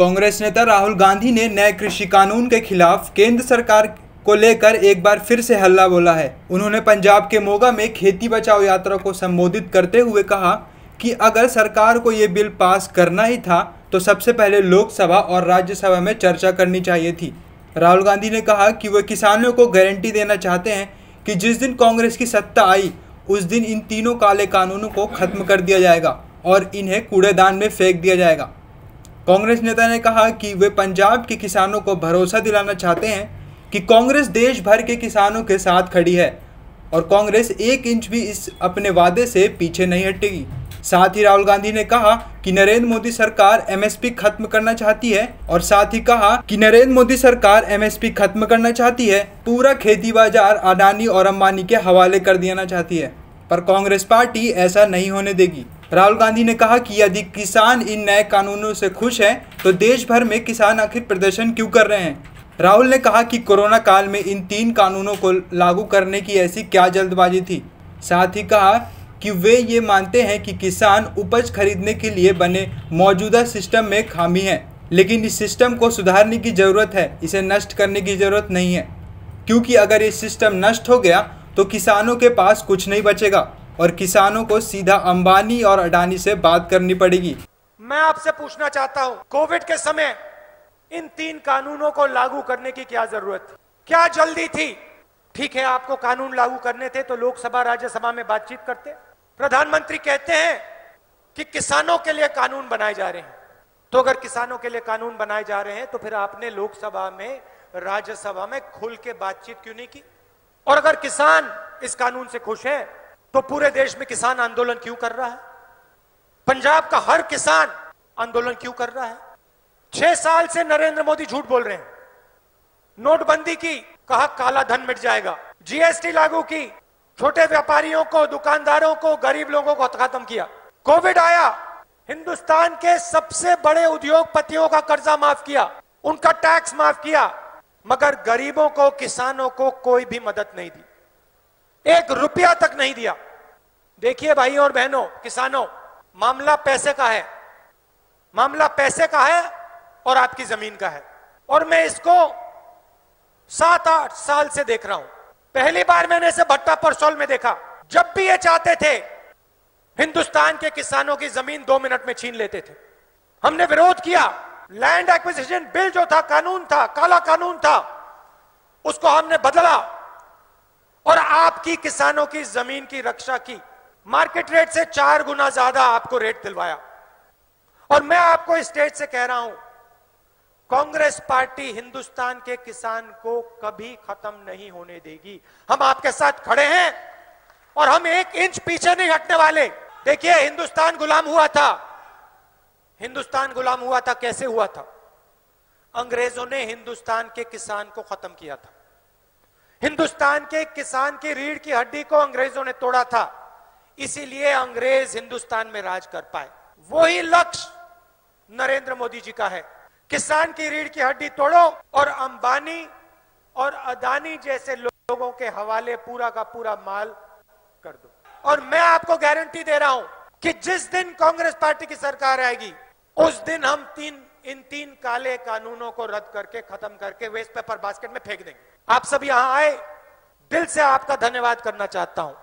कांग्रेस नेता राहुल गांधी ने नए कृषि कानून के खिलाफ केंद्र सरकार को लेकर एक बार फिर से हल्ला बोला है। उन्होंने पंजाब के मोगा में खेती बचाओ यात्रा को संबोधित करते हुए कहा कि अगर सरकार को ये बिल पास करना ही था तो सबसे पहले लोकसभा और राज्यसभा में चर्चा करनी चाहिए थी। राहुल गांधी ने कहा कि वे किसानों को गारंटी देना चाहते हैं कि जिस दिन कांग्रेस की सत्ता आई उस दिन इन तीनों काले कानूनों को खत्म कर दिया जाएगा और इन्हें कूड़ेदान में फेंक दिया जाएगा। कांग्रेस नेता ने कहा कि वे पंजाब के किसानों को भरोसा दिलाना चाहते हैं कि कांग्रेस देश भर के किसानों के साथ खड़ी है और कांग्रेस 1 इंच भी इस अपने वादे से पीछे नहीं हटेगी। साथ ही राहुल गांधी ने कहा कि नरेंद्र मोदी सरकार एमएसपी खत्म करना चाहती है पूरा खेती बाजार अडानी और अंबानी के हवाले कर देना चाहती है, पर कांग्रेस पार्टी ऐसा नहीं होने देगी। राहुल गांधी ने कहा कि यदि किसान इन नए कानूनों से खुश हैं तो देश भर में किसान आखिर प्रदर्शन क्यों कर रहे हैं। राहुल ने कहा कि कोरोना काल में इन 3 कानूनों को लागू करने की ऐसी क्या जल्दबाजी थी। साथ ही कहा कि वे ये मानते हैं कि किसान उपज खरीदने के लिए बने मौजूदा सिस्टम में खामी है, लेकिन इस सिस्टम को सुधारने की ज़रूरत है, इसे नष्ट करने की ज़रूरत नहीं है, क्योंकि अगर ये सिस्टम नष्ट हो गया तो किसानों के पास कुछ नहीं बचेगा और किसानों को सीधा अंबानी और अडानी से बात करनी पड़ेगी। मैं आपसे पूछना चाहता हूं, कोविड के समय इन 3 कानूनों को लागू करने की क्या जरूरत थी, क्या जल्दी थी? ठीक है, आपको कानून लागू करने थे तो लोकसभा राज्यसभा में बातचीत करते। प्रधानमंत्री कहते हैं कि किसानों के लिए कानून बनाए जा रहे हैं, तो अगर किसानों के लिए कानून बनाए जा रहे हैं तो फिर आपने लोकसभा में राज्यसभा में खुल के बातचीत क्यों नहीं की? और अगर किसान इस कानून से खुश है तो पूरे देश में किसान आंदोलन क्यों कर रहा है? पंजाब का हर किसान आंदोलन क्यों कर रहा है? 6 साल से नरेंद्र मोदी झूठ बोल रहे हैं। नोटबंदी की, कहा काला धन मिट जाएगा। जीएसटी लागू की, छोटे व्यापारियों को, दुकानदारों को, गरीब लोगों को खत्म किया। कोविड आया, हिंदुस्तान के सबसे बड़े उद्योगपतियों का कर्जा माफ किया, उनका टैक्स माफ किया, मगर गरीबों को, किसानों को कोई भी मदद नहीं दी, 1 रुपया तक नहीं दिया। देखिए भाइयों और बहनों, किसानों, मामला पैसे का है, मामला पैसे का है और आपकी जमीन का है। और मैं इसको 7-8 साल से देख रहा हूं। पहली बार मैंने इसे भट्टा परसौल में देखा। जब भी ये चाहते थे हिंदुस्तान के किसानों की जमीन 2 मिनट में छीन लेते थे। हमने विरोध किया। लैंड एक्विजिशन बिल जो था, कानून था, काला कानून था, उसको हमने बदला और आपकी किसानों की जमीन की रक्षा की। मार्केट रेट से 4 गुना ज्यादा आपको रेट दिलवाया। और मैं आपको इस स्टेज से कह रहा हूं, कांग्रेस पार्टी हिंदुस्तान के किसान को कभी खत्म नहीं होने देगी। हम आपके साथ खड़े हैं और हम 1 इंच पीछे नहीं हटने वाले। देखिए, हिंदुस्तान गुलाम हुआ था। हिंदुस्तान गुलाम हुआ था, कैसे हुआ था? अंग्रेजों ने हिंदुस्तान के किसान को खत्म किया था। हिंदुस्तान के किसान की रीढ़ की हड्डी को अंग्रेजों ने तोड़ा था, इसीलिए अंग्रेज हिंदुस्तान में राज कर पाए। वही लक्ष्य नरेंद्र मोदी जी का है। किसान की रीढ़ की हड्डी तोड़ो और अंबानी और अदानी जैसे लोगों के हवाले पूरा का पूरा माल कर दो। और मैं आपको गारंटी दे रहा हूं कि जिस दिन कांग्रेस पार्टी की सरकार आएगी उस दिन हम इन 3 काले कानूनों को रद्द करके, खत्म करके वेस्ट पेपर बास्केट में फेंक देंगे। आप सब यहां आए, दिल से आपका धन्यवाद करना चाहता हूं।